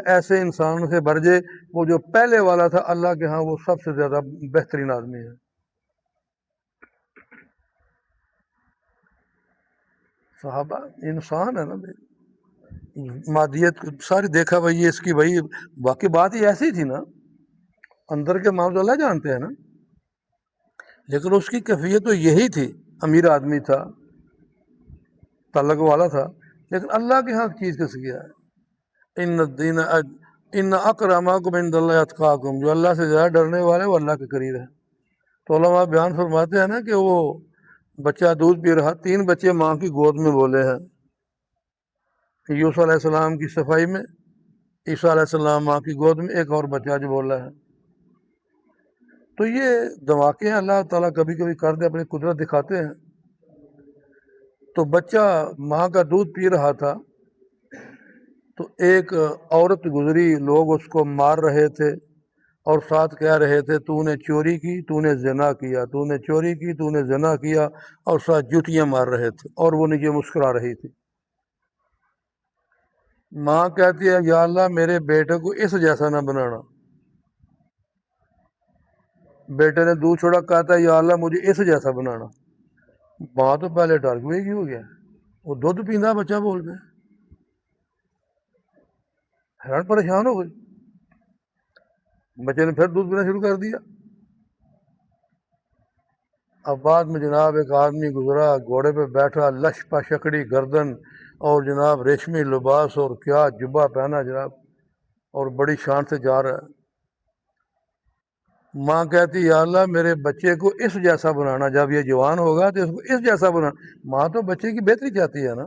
ایسے انسان سے برجے وہ جو پہلے والا تھا اللہ کے ہاں وہ سب سے زیادہ بہترین آدمی ہے. صحابہ انسان ہے نا بھائی، مادیت ساری دیکھا بھائی اس کی بھائی باقی بات ہی ایسی تھی نا، اندر کے معاملے اللہ جانتے ہیں نا، لیکن اس کی کیفیت تو یہی تھی. امیر آدمی تھا، تعلق والا تھا، لیکن اللہ کے ہاں چیز کس گیا ہے. ان الدین ان اکرمکم عند اللہ اتقاکم، جو اللہ سے زیادہ ڈرنے والے وہ اللہ کے قریب ہے. تو علماء بیان فرماتے ہیں نا کہ وہ بچہ دودھ پی رہا، 3 بچے ماں کی گود میں بولے ہیں. یوسف علیہ السلام کی صفائی میں، عیسیٰ علیہ السلام ماں کی گود میں، ایک اور بچہ جو بولا ہے. تو یہ دھماکے اللہ تعالیٰ کبھی کبھی کر دے، اپنی قدرت دکھاتے ہیں. تو بچہ ماں کا دودھ پی رہا تھا تو ایک عورت گزری، لوگ اس کو مار رہے تھے اور ساتھ کہہ رہے تھے تو نے چوری کی، تو نے زنا کیا، تو نے چوری کی، تو نے زنا کیا، اور ساتھ جوتیاں مار رہے تھے، اور وہ نیچے مسکرا رہی تھی. ماں کہتی ہے یا اللہ میرے بیٹے کو اس جیسا نہ بنانا. بیٹے نے دودھ چھوڑا، کہتا ہے یا اللہ مجھے اس جیسا بنانا. ماں تو پہلے ڈر گئی کہ ہو گیا، وہ دودھ پیندا بچہ بول گیا، حیران پریشان ہو گئی. بچے نے پھر دودھ پینا شروع کر دیا. اب بعد میں جناب ایک آدمی گزرا، گھوڑے پہ بیٹھا، لش پشکڑی گردن، اور جناب ریشمی لباس اور کیا جبہ پہنا جناب، اور بڑی شان سے جا رہا ہے. ماں کہتی یا اللہ میرے بچے کو اس جیسا بنانا، جب یہ جوان ہوگا تو اس کو اس جیسا بنانا. ماں تو بچے کی بہتری چاہتی ہے نا،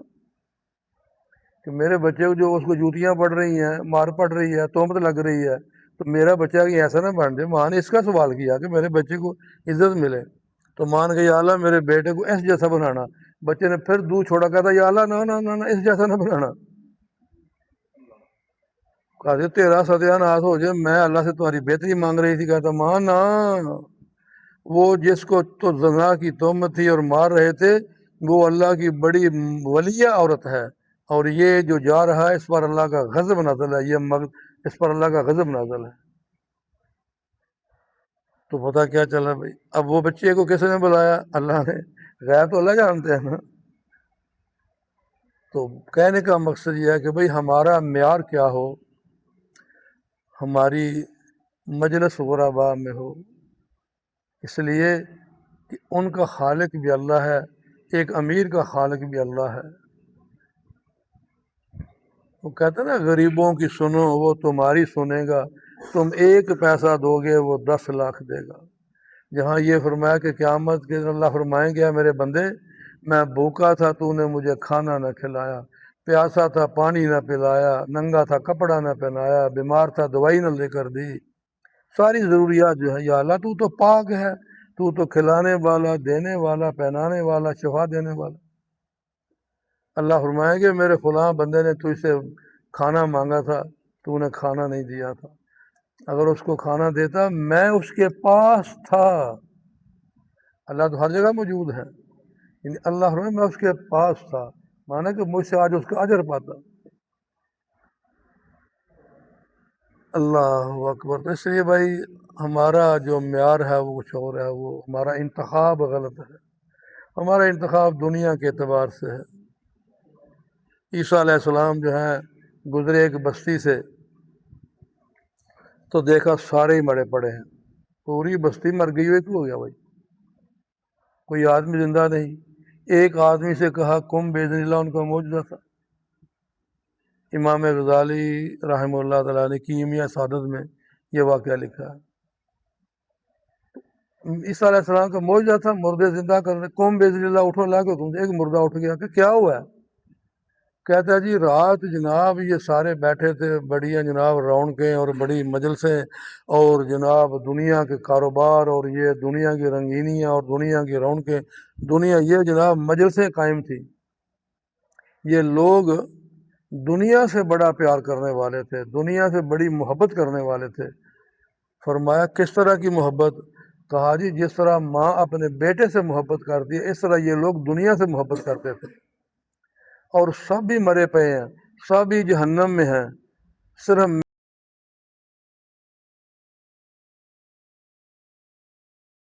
کہ میرے بچے کو جو اس کو جوتیاں پڑ رہی ہیں، مار پڑ رہی ہے، تہمت لگ رہی ہے، تو میرا بچہ کہ ایسا نہ بن جائے. ماں نے اس کا سوال کیا کہ میرے بچے کو عزت ملے. تو مان گئی یا اللہ میرے بیٹے کو اس جیسا بنانا. بچے نے پھر دودھ چھوڑا، کہتا یا اللہ نہ اس جیسا نہ بنانا. کہتے تیرا ستیہ ناش ہو جائے، میں اللہ سے تمہاری بہتری مانگ رہی تھی. کہتا ماں نہ، وہ جس کو تو زنا کی تہمت تھی اور مار رہے تھے وہ اللہ کی بڑی ولیہ عورت ہے، اور یہ جو جا رہا ہے اس پر اللہ کا غضب نازل ہے، اس پر اللہ کا غضب نازل ہے. تو پتہ کیا چلا بھائی، اب وہ بچے کو کس نے بلایا؟ اللہ نے. غیب تو اللہ جانتے ہیں نا. تو کہنے کا مقصد یہ ہے کہ بھائی ہمارا معیار کیا ہو، ہماری مجلس غربا میں ہو، اس لیے کہ ان کا خالق بھی اللہ ہے، ایک امیر کا خالق بھی اللہ ہے. وہ کہتے ہیں نا غریبوں کی سنو وہ تمہاری سنے گا، تم 1 پیسہ دو گے وہ 10 لاکھ دے گا. جہاں یہ فرمایا کہ قیامت کے دن اللہ فرمائیں گے میرے بندے میں بھوکا تھا تو نے مجھے کھانا نہ کھلایا، پیاسا تھا پانی نہ پلایا، ننگا تھا کپڑا نہ پہنایا، بیمار تھا دوائی نہ لے کر دی. ساری ضروریات جو ہے یا اللہ تو تو پاک ہے، تو تو کھلانے والا، دینے والا، پہنانے والا، شفا دینے والا. اللہ فرمائیں گے میرے فلاں بندے نے تجھ سے کھانا مانگا تھا، تو نے کھانا نہیں دیا تھا. اگر اس کو کھانا دیتا میں اس کے پاس تھا. اللہ تو ہر جگہ موجود ہے، یعنی اللہ فرمائے میں اس کے پاس تھا، مانا کہ مجھ سے آج اس کا اجر پاتا. اللہ اکبر. تو اس لیے بھائی ہمارا جو معیار ہے وہ کچھ اور ہے، وہ ہمارا انتخاب غلط ہے. ہمارا انتخاب دنیا کے اعتبار سے ہے. عیسیٰ علیہ السلام جو ہیں گزرے ایک بستی سے تو دیکھا سارے ہی مرے پڑے ہیں، پوری بستی مر گئی ہوئی. تو ہو گیا بھائی، کوئی آدمی زندہ نہیں. ایک آدمی سے کہا کم باذن اللہ، ان کا معجزہ تھا. امام غزالی رحمہ اللہ تعالیٰ نے کیمیا سعادت میں یہ واقعہ لکھا ہے. عیسیٰ علیہ السلام کا معجزہ تھا، مردے زندہ کرنے. قوم باذن اللہ، اٹھو اللہ کے حکم سے. ایک مردہ اٹھ گیا کہ کیا ہوا ہے؟ کہتا ہے جی رات جناب یہ سارے بیٹھے تھے، بڑی جناب رونقیں اور بڑی مجلسیں اور جناب دنیا کے کاروبار اور یہ دنیا کی رنگینیاں اور دنیا کی رونقیں، دنیا یہ جناب مجلسیں قائم تھی. یہ لوگ دنیا سے بڑا پیار کرنے والے تھے، دنیا سے بڑی محبت کرنے والے تھے. فرمایا کس طرح کی محبت؟ کہا جی جس طرح ماں اپنے بیٹے سے محبت کرتی ہے اس طرح یہ لوگ دنیا سے محبت کرتے تھے. اور سب بھی مرے پئے ہیں، سب ہی جہنم میں ہیں، صرف